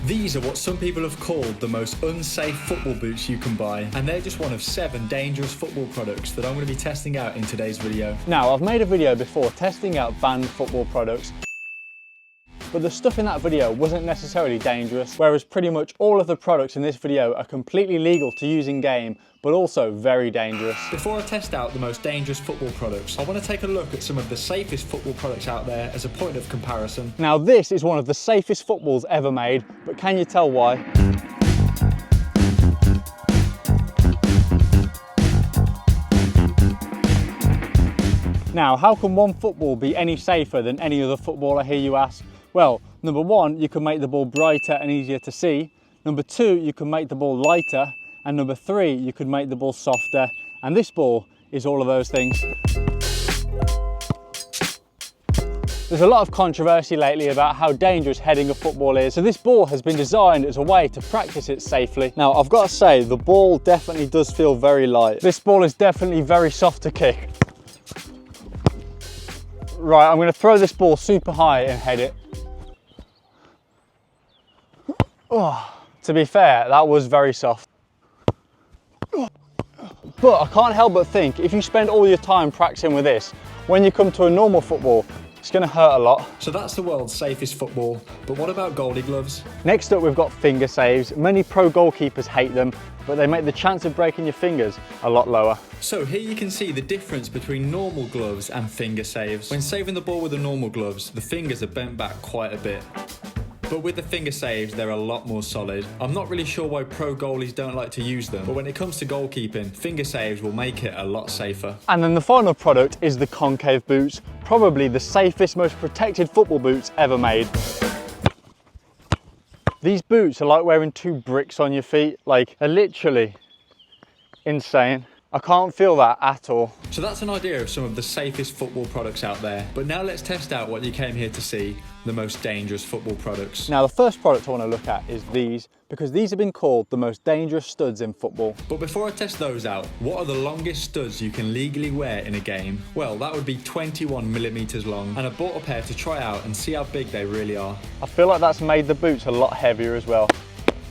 These are what some people have called the most unsafe football boots you can buy, and they're just one of 7 dangerous football products that I'm going to be testing out in today's video. Now, I've made a video before testing out banned football products, but the stuff in that video wasn't necessarily dangerous, whereas pretty much all of the products in this video are completely legal to use in game, but also very dangerous. Before I test out the most dangerous football products, I want to take a look at some of the safest football products out there as a point of comparison. Now, this is one of the safest footballs ever made, but can you tell why? Now, how can one football be any safer than any other football, I hear you ask? Well, number 1, you can make the ball brighter and easier to see. Number 2, you can make the ball lighter. And number 3, you could make the ball softer. And this ball is all of those things. There's a lot of controversy lately about how dangerous heading a football is. So this ball has been designed as a way to practice it safely. Now, I've got to say, the ball definitely does feel very light. This ball is definitely very soft to kick. Right, I'm going to throw this ball super high and head it. Oh, to be fair, that was very soft. But I can't help but think, if you spend all your time practicing with this, when you come to a normal football, it's going to hurt a lot. So that's the world's safest football, but what about goalie gloves? Next up, we've got finger saves. Many pro goalkeepers hate them, but they make the chance of breaking your fingers a lot lower. So here you can see the difference between normal gloves and finger saves. When saving the ball with the normal gloves, the fingers are bent back quite a bit. But with the finger saves, they're a lot more solid. I'm not really sure why pro goalies don't like to use them, but when it comes to goalkeeping, finger saves will make it a lot safer. And then the final product is the concave boots, probably the safest, most protected football boots ever made. These boots are like wearing 2 bricks on your feet, like they're literally insane. I can't feel that at all. So that's an idea of some of the safest football products out there. But now let's test out what you came here to see, the most dangerous football products. Now, the first product I want to look at is these, because these have been called the most dangerous studs in football. But before I test those out, what are the longest studs you can legally wear in a game? Well, that would be 21mm long, and I bought a pair to try out and see how big they really are. I feel like that's made the boots a lot heavier as well.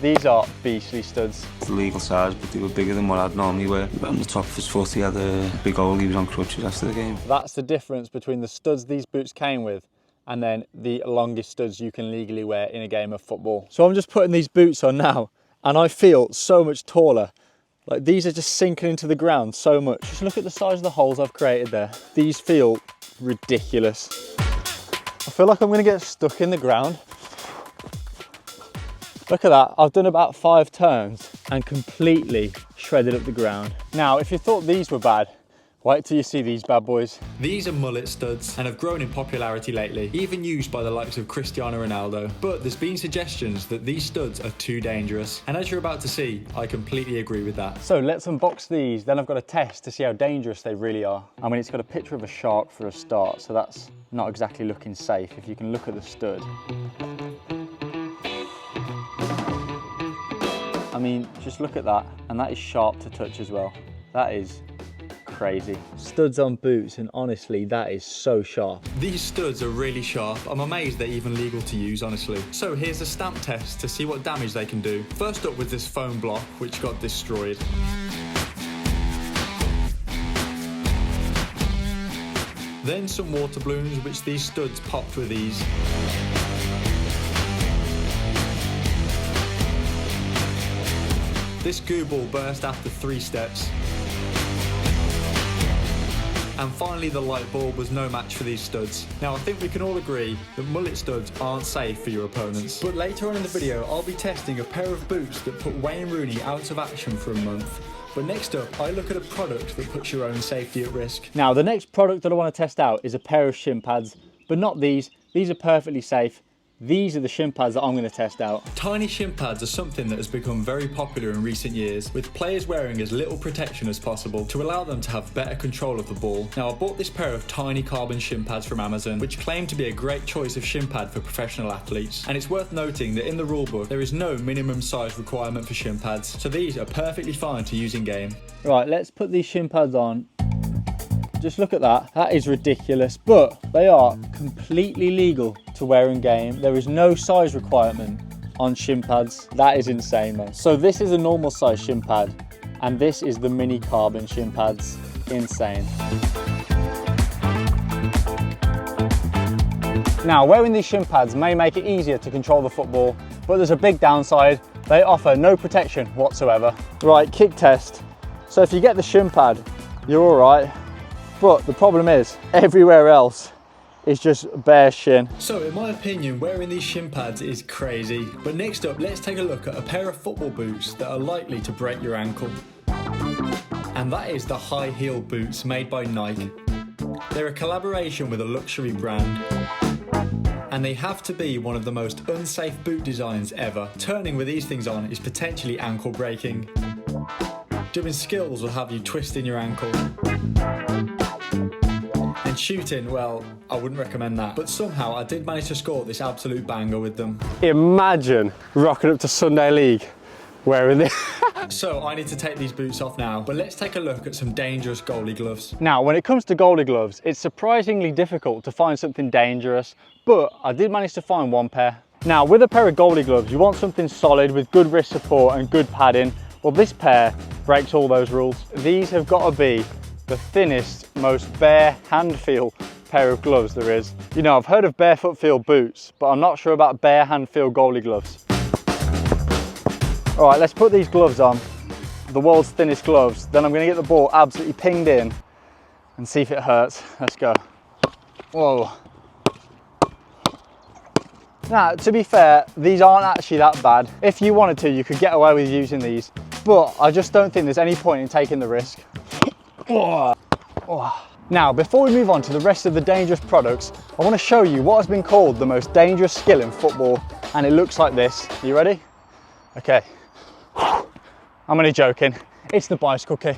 These are beastly studs. It's the legal size, but they were bigger than what I'd normally wear. On the top of his foot, he had a big hole. He was on crutches after the game. That's the difference between the studs these boots came with and then the longest studs you can legally wear in a game of football. So I'm just putting these boots on now, and I feel so much taller. Like, these are just sinking into the ground so much. Just look at the size of the holes I've created there. These feel ridiculous. I feel like I'm gonna get stuck in the ground. Look at that, I've done about 5 turns and completely shredded up the ground. Now, if you thought these were bad, wait till you see these bad boys. These are mullet studs and have grown in popularity lately, even used by the likes of Cristiano Ronaldo. But there's been suggestions that these studs are too dangerous. And as you're about to see, I completely agree with that. So let's unbox these, then I've got a test to see how dangerous they really are. I mean, it's got a picture of a shark for a start, so that's not exactly looking safe if you can look at the stud. I mean, just look at that, and that is sharp to touch as well. That is crazy. Studs on boots, and honestly, that is so sharp. These studs are really sharp. I'm amazed they're even legal to use, honestly. So here's a stamp test to see what damage they can do. First up was this foam block, which got destroyed. Then some water balloons, which these studs popped with ease. This goo ball burst after 3 steps. And finally, the light bulb was no match for these studs. Now, I think we can all agree that mullet studs aren't safe for your opponents. But later on in the video, I'll be testing a pair of boots that put Wayne Rooney out of action for a month. But next up, I look at a product that puts your own safety at risk. Now, the next product that I want to test out is a pair of shin pads, but not these. These are perfectly safe. These are the shin pads that I'm going to test out. Tiny shin pads are something that has become very popular in recent years, with players wearing as little protection as possible to allow them to have better control of the ball. Now, I bought this pair of tiny carbon shin pads from Amazon, which claim to be a great choice of shin pad for professional athletes. And it's worth noting that in the rulebook, there is no minimum size requirement for shin pads, so these are perfectly fine to use in game. Right, let's put these shin pads on. Just look at that. That is ridiculous, but they are completely legal to wear in game. There is no size requirement. on shin pads. That is insane, man. So this is a normal size shin pad, and this is the mini carbon shin pads. Insane. Now, wearing these shin pads may make it easier to control the football, but there's a big downside. They offer no protection whatsoever. Right, kick test. So if you get the shin pad, you're all right. But the problem is, everywhere else is just bare shin. So in my opinion, wearing these shin pads is crazy. But next up, let's take a look at a pair of football boots that are likely to break your ankle. And that is the high heel boots made by Nike. They're a collaboration with a luxury brand. And they have to be one of the most unsafe boot designs ever. Turning with these things on is potentially ankle breaking. Doing skills will have you twisting your ankle. And shooting, well, I wouldn't recommend that. But somehow I did manage to score this absolute banger with them. Imagine rocking up to Sunday League wearing this. So I need to take these boots off now, but let's take a look at some dangerous goalie gloves. Now, when it comes to goalie gloves, it's surprisingly difficult to find something dangerous, but I did manage to find one pair. Now, with a pair of goalie gloves, you want something solid with good wrist support and good padding. Well, this pair breaks all those rules. These have got to be the thinnest, most bare hand feel pair of gloves there is. You know, I've heard of barefoot feel boots, but I'm not sure about bare hand feel goalie gloves. All right, let's put these gloves on, the world's thinnest gloves. Then I'm gonna get the ball absolutely pinged in and see if it hurts. Let's go. Whoa. Now, to be fair, these aren't actually that bad. If you wanted to, you could get away with using these, but I just don't think there's any point in taking the risk. Now, before we move on to the rest of the dangerous products, I want to show you what has been called the most dangerous skill in football, and it looks like this. Are you ready? Okay. I'm only joking. It's the bicycle kick.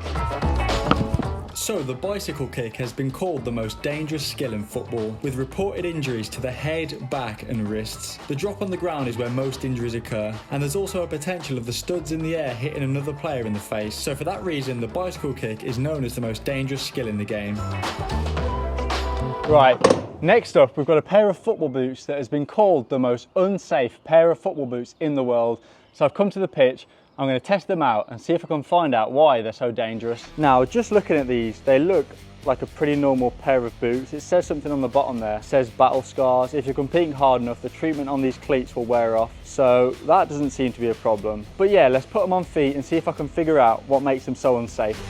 So the bicycle kick has been called the most dangerous skill in football, with reported injuries to the head, back and wrists. The drop on the ground is where most injuries occur, and there's also a potential of the studs in the air hitting another player in the face. So for that reason, the bicycle kick is known as the most dangerous skill in the game. Right, next up we've got a pair of football boots that has been called the most unsafe pair of football boots in the world. So I've come to the pitch. I'm going to test them out and see if I can find out why they're so dangerous. Now, just looking at these, they look like a pretty normal pair of boots. It says something on the bottom there. It says battle scars. If you're competing hard enough, the treatment on these cleats will wear off. So that doesn't seem to be a problem. But yeah, let's put them on feet and see if I can figure out what makes them so unsafe.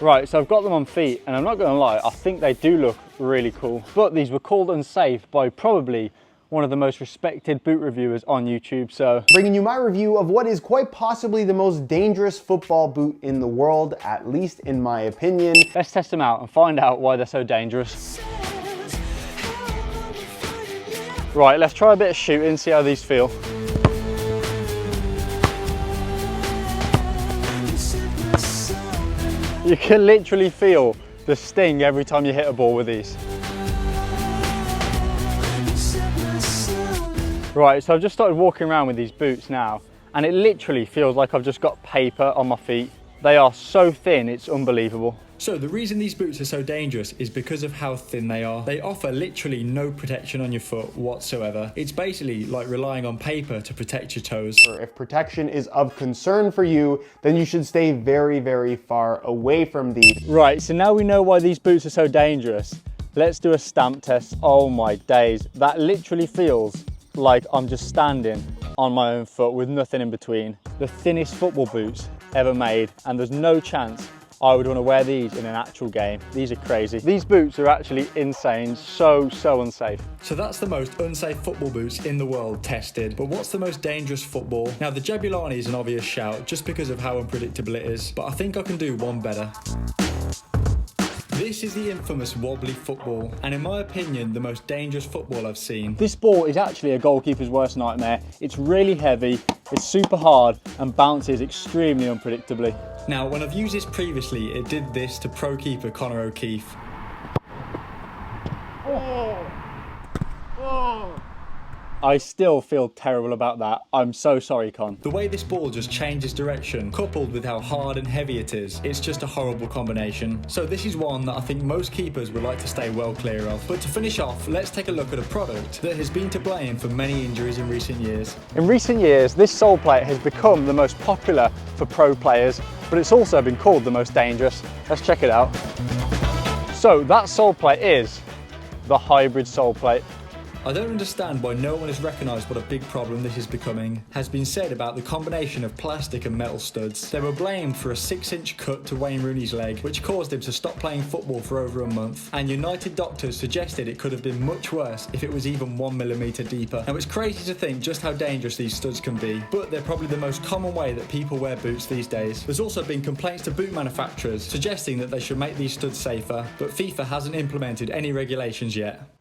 Right, so I've got them on feet, and I'm not going to lie, I think they do look really cool. But these were called unsafe by probably one of the most respected boot reviewers on YouTube, so. Bringing you my review of what is quite possibly the most dangerous football boot in the world, at least in my opinion. Let's test them out and find out why they're so dangerous. Right, let's try a bit of shooting, see how these feel. You can literally feel the sting every time you hit a ball with these. Right, so I've just started walking around with these boots now, and it literally feels like I've just got paper on my feet. They are so thin, it's unbelievable. So the reason these boots are so dangerous is because of how thin they are. They offer literally no protection on your foot whatsoever. It's basically like relying on paper to protect your toes. If protection is of concern for you, then you should stay very, very far away from these. Right, so now we know why these boots are so dangerous. Let's do a stamp test. Oh my days, that literally feels like I'm just standing on my own foot with nothing in between. The thinnest football boots ever made, and there's no chance I would want to wear these in an actual game. These are crazy. These boots are actually insane, so unsafe. So that's the most unsafe football boots in the world tested. But what's the most dangerous football? Now the Jebulani is an obvious shout just because of how unpredictable it is, but I think I can do one better. This is the infamous wobbly football, and in my opinion, the most dangerous football I've seen. This ball is actually a goalkeeper's worst nightmare. It's really heavy, it's super hard, and bounces extremely unpredictably. Now, when I've used this previously, it did this to pro keeper Connor O'Keefe. I still feel terrible about that. I'm so sorry, Con. The way this ball just changes direction, coupled with how hard and heavy it is, it's just a horrible combination. So this is one that I think most keepers would like to stay well clear of. But to finish off, let's take a look at a product that has been to blame for many injuries in recent years. In recent years, this sole plate has become the most popular for pro players, but it's also been called the most dangerous. Let's check it out. So that sole plate is the hybrid sole plate. I don't understand why no one has recognised what a big problem this is becoming. Has been said about the combination of plastic and metal studs. They were blamed for a 6-inch cut to Wayne Rooney's leg, which caused him to stop playing football for over a month. And United doctors suggested it could have been much worse if it was even 1mm deeper. Now it's crazy to think just how dangerous these studs can be, but they're probably the most common way that people wear boots these days. There's also been complaints to boot manufacturers suggesting that they should make these studs safer, but FIFA hasn't implemented any regulations yet.